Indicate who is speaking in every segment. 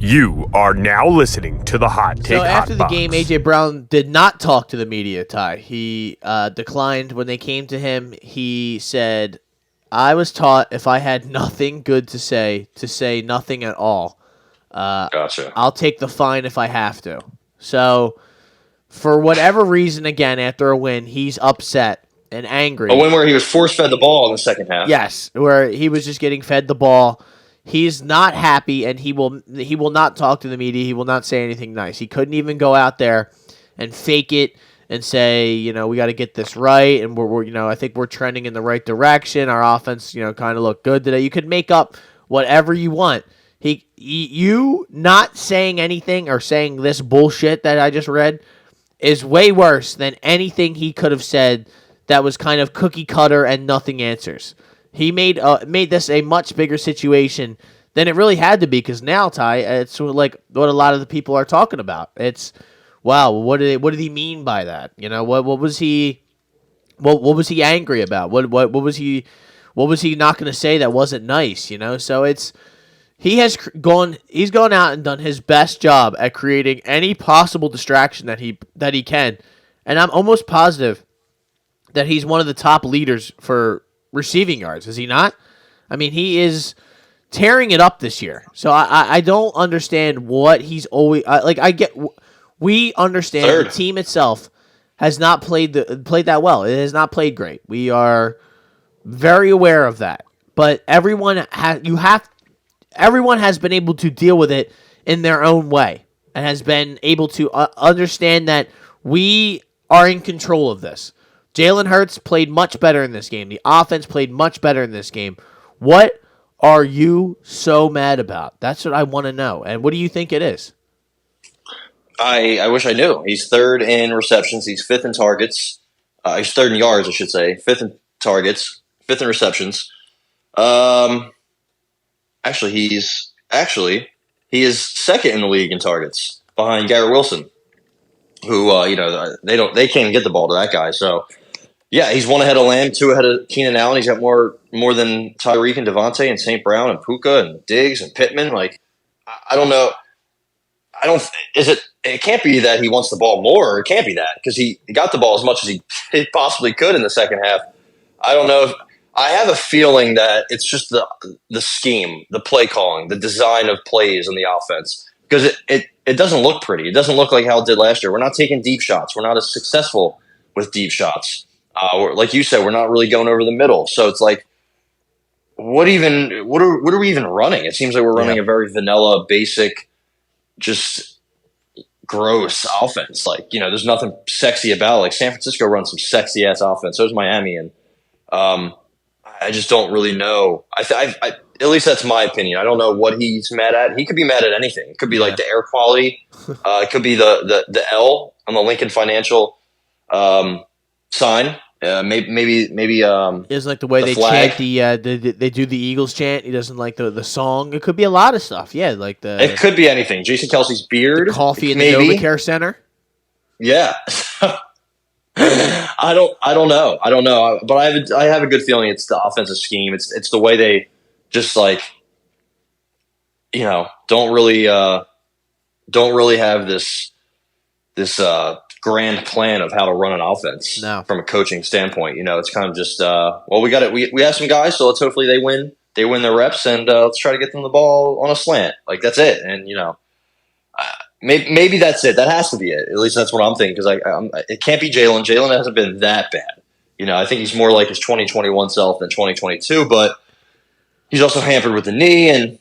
Speaker 1: You are now listening to the Hot Take.
Speaker 2: So after
Speaker 1: Hot
Speaker 2: the
Speaker 1: Box.
Speaker 2: game, A.J. Brown did not talk to the media, Ty. He declined when they came to him. He said, I was taught if I had nothing good to say nothing at all.
Speaker 3: Gotcha.
Speaker 2: I'll take the fine if I have to. So for whatever reason, again, after a win, he's upset and angry.
Speaker 3: A win where he was force-fed the ball in the second half.
Speaker 2: Yes, where he was just getting fed the ball. He's not happy, and he will not talk to the media. He will not say anything nice. He couldn't even go out there and fake it and say, we got to get this right, and we're I think we're trending in the right direction. Our offense, kind of looked good today. You could make up whatever you want. You not saying anything or saying this bullshit that I just read is way worse than anything he could have said that was kind of cookie cutter and nothing answers. He made this a much bigger situation than it really had to be, because now, Ty, it's like what a lot of the people are talking about. It's, wow, what did he mean by that? What was he angry about? What was he not going to say that wasn't nice? So he's gone out and done his best job at creating any possible distraction that he can, and I'm almost positive that he's one of the top leaders for receiving yards, is he not? I mean, he is tearing it up this year. So I don't understand what he's always we understand
Speaker 3: Third.
Speaker 2: The team itself has not played that well. It has not played great. We are very aware of that. But everyone has been able to deal with it in their own way and has been able to understand that we are in control of this. Jalen Hurts played much better in this game. The offense played much better in this game. What are you so mad about? That's what I want to know. And what do you think it is?
Speaker 3: I wish I knew. He's third in receptions. He's fifth in targets. He's third in yards, I should say. Fifth in targets. Fifth in receptions. Actually, he is second in the league in targets behind Garrett Wilson, who they can't even get the ball to that guy. So. Yeah, he's one ahead of Lamb, two ahead of Keenan Allen. He's got more than Tyreek and Devontae and St. Brown and Puka and Diggs and Pittman. Like, I don't know. It can't be that he wants the ball more. It can't be that, because he got the ball as much as he possibly could in the second half. I don't know. I have a feeling that it's just the scheme, the play calling, the design of plays in the offense, because it doesn't look pretty. It doesn't look like how it did last year. We're not taking deep shots. We're not as successful with deep shots. Like you said, we're not really going over the middle. So it's like, what are we even running? It seems like we're running a very vanilla, basic, just gross offense. Like, there's nothing sexy about it. Like, San Francisco runs some sexy ass offense. So does Miami. And I just don't really know. I at least that's my opinion. I don't know what he's mad at. He could be mad at anything. It could be like the air quality. It could be the L on the Lincoln Financial sign. Maybe. He
Speaker 2: doesn't like the way they
Speaker 3: flag.
Speaker 2: chant they do the Eagles chant. He doesn't like the song. It could be a lot of stuff. Yeah, like
Speaker 3: it could be anything. Jason Kelsey's beard,
Speaker 2: the coffee in
Speaker 3: maybe.
Speaker 2: the NovaCare Center.
Speaker 3: Yeah, I don't know. But I have a good feeling it's the offensive scheme. It's the way they just don't really have this grand plan of how to run an offense from a coaching standpoint. It's kind of just, we have some guys, so let's hopefully they win their reps, and let's try to get them the ball on a slant. Like, that's it. And, maybe that's it. That has to be it. At least that's what I'm thinking, because it can't be Jalen. Jalen hasn't been that bad. I think he's more like his 2021 self than 2022, but he's also hampered with the knee, and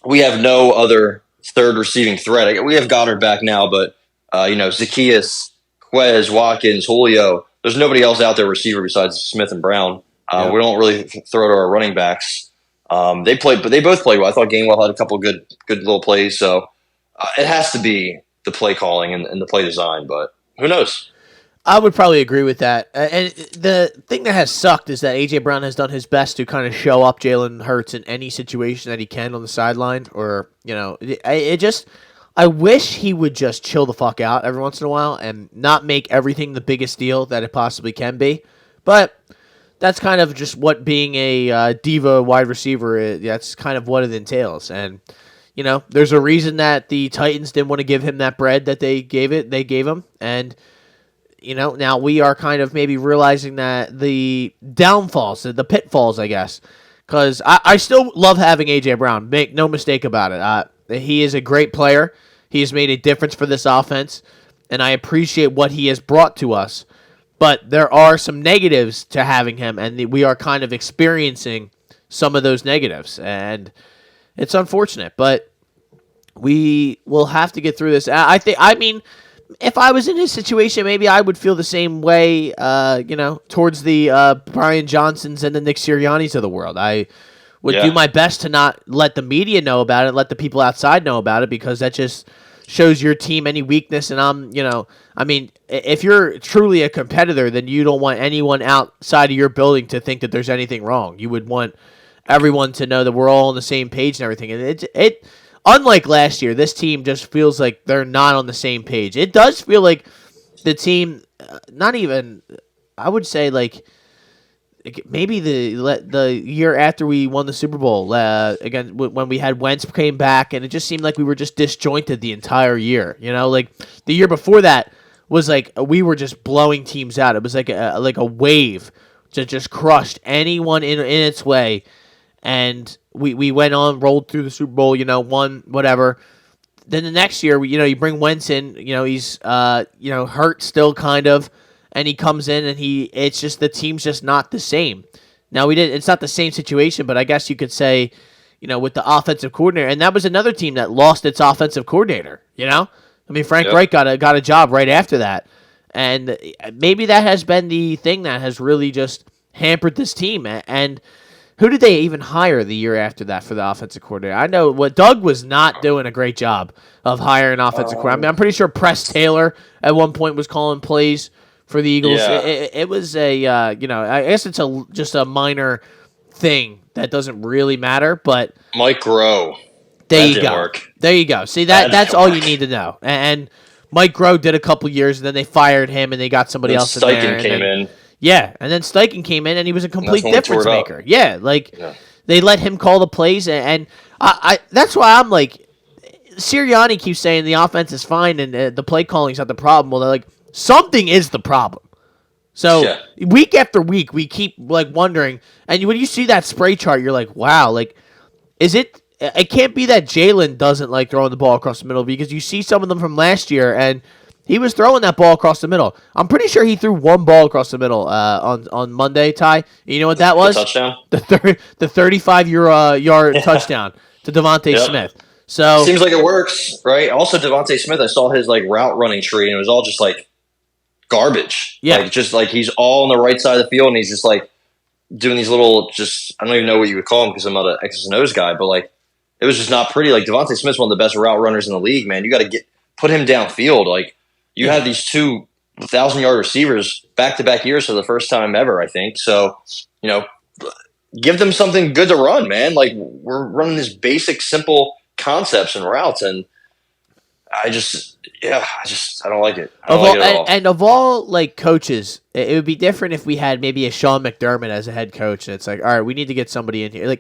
Speaker 3: we have no other third receiving threat. We have Goddard back now, but Zacchaeus, Quez, Watkins, Julio. There's nobody else out there receiver besides Smith and Brown. We don't really throw to our running backs. They both played well. I thought Gainwell had a couple of good little plays. So it has to be the play calling and the play design. But who knows?
Speaker 2: I would probably agree with that. And the thing that has sucked is that A.J. Brown has done his best to kind of show up Jalen Hurts in any situation that he can on the sideline. Or, I wish he would just chill the fuck out every once in a while and not make everything the biggest deal that it possibly can be. But that's kind of just what being a diva wide receiver is. That's kind of what it entails. And there's a reason that the Titans didn't want to give him that bread that they gave him. And, now we are kind of maybe realizing that the downfalls, the pitfalls, I guess, because I still love having A.J. Brown. Make no mistake about it. He is a great player. He has made a difference for this offense, and I appreciate what he has brought to us. But there are some negatives to having him, and we are kind of experiencing some of those negatives. And it's unfortunate, but we will have to get through this. I mean, if I was in his situation, maybe I would feel the same way, towards the Brian Johnsons and the Nick Siriannis of the world. I would do my best to not let the media know about it, let the people outside know about it, because that just shows your team any weakness. And if you're truly a competitor, then you don't want anyone outside of your building to think that there's anything wrong. You would want everyone to know that we're all on the same page and everything. And it unlike last year, this team just feels like they're not on the same page. It does feel like the team, not even, I would say like maybe the year after we won the Super Bowl, again when we had Wentz came back, and it just seemed like we were just disjointed the entire year. Like the year before that was like we were just blowing teams out. It was like a wave that just crushed anyone in its way. And we went on, rolled through the Super Bowl, won, whatever. Then the next year, you bring Wentz in, he's, hurt still kind of, and he comes in and it's just, the team's just not the same. Now it's not the same situation, but I guess you could say, with the offensive coordinator, and that was another team that lost its offensive coordinator, I mean, Frank Reich got a job right after that. And maybe that has been the thing that has really just hampered this team. And who did they even hire the year after that for the offensive coordinator? I know Doug was not doing a great job of hiring offensive coordinator. I mean, I'm pretty sure Press Taylor at one point was calling plays for the Eagles. Yeah. It was I guess it's just a minor thing that doesn't really matter. But
Speaker 3: Mike Groh.
Speaker 2: There you go. There you go. See, that's all you need to know. And Mike Groh did a couple years, and then they fired him, and they got somebody else in there.
Speaker 3: Steichen came in.
Speaker 2: Yeah, and then Steichen came in, and he was a complete difference maker. Yeah, they let him call the plays, and I that's why I'm like, Sirianni keeps saying the offense is fine and the play calling is not the problem. Well, they're like, something is the problem. So week after week, we keep wondering, and when you see that spray chart, you're like, wow, is it? It can't be that Jalen doesn't like throwing the ball across the middle, because you see some of them from last year, and he was throwing that ball across the middle. I'm pretty sure he threw one ball across the middle on Monday, Ty. You know what that was?
Speaker 3: The touchdown?
Speaker 2: The 35-yard touchdown to Devontae Smith. So
Speaker 3: seems like it works, right? Also, Devontae Smith, I saw his route running tree, and it was all just garbage. Yeah. He's all on the right side of the field, and he's just doing these little, I don't even know what you would call them because I'm not an X's and O's guy, but it was just not pretty. Devontae Smith's one of the best route runners in the league, man. You got to put him downfield. You have these 2 1,000-yard receivers back-to-back years for the first time ever, I think. So, give them something good to run, man. We're running these basic, simple concepts and routes, and I don't like it. I don't like it at all.
Speaker 2: And of all coaches, it would be different if we had maybe a Sean McDermott as a head coach, and it's all right, we need to get somebody in here.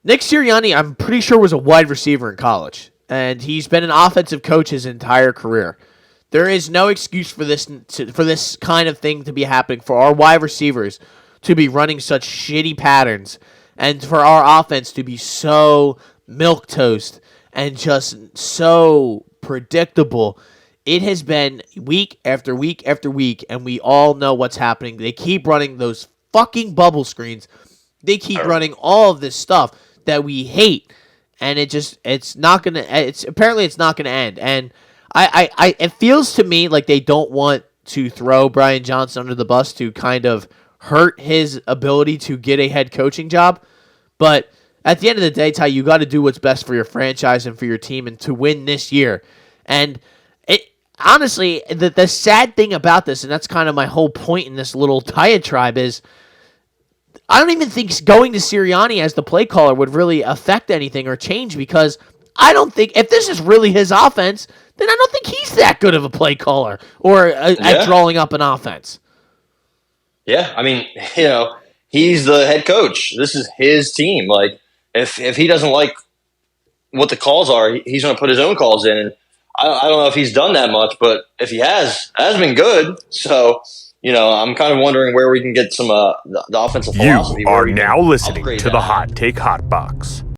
Speaker 2: Nick Sirianni, I'm pretty sure was a wide receiver in college, and he's been an offensive coach his entire career. There is no excuse for this kind of thing to be happening, for our wide receivers to be running such shitty patterns, and for our offense to be so milquetoast and just so predictable. It has been week after week after week, and we all know what's happening. They keep running those fucking bubble screens. They keep running all of this stuff that we hate, and it's not gonna end. And it feels to me like they don't want to throw Brian Johnson under the bus to kind of hurt his ability to get a head coaching job. But at the end of the day, Ty, you got to do what's best for your franchise and for your team and to win this year. And honestly, the sad thing about this, and that's kind of my whole point in this little diatribe, is I don't even think going to Sirianni as the play caller would really affect anything or change, because I don't think, if this is really his offense, then I don't think he's that good of a play caller or at drawing up an offense.
Speaker 3: Yeah, I mean, he's the head coach. This is his team. If he doesn't like what the calls are. He's going to put his own calls in. And I don't know if he's done that much, but if he has been good. So, I'm kind of wondering where we can get some the offensive philosophy.
Speaker 1: You are now listening to the Hot Take Hot Box.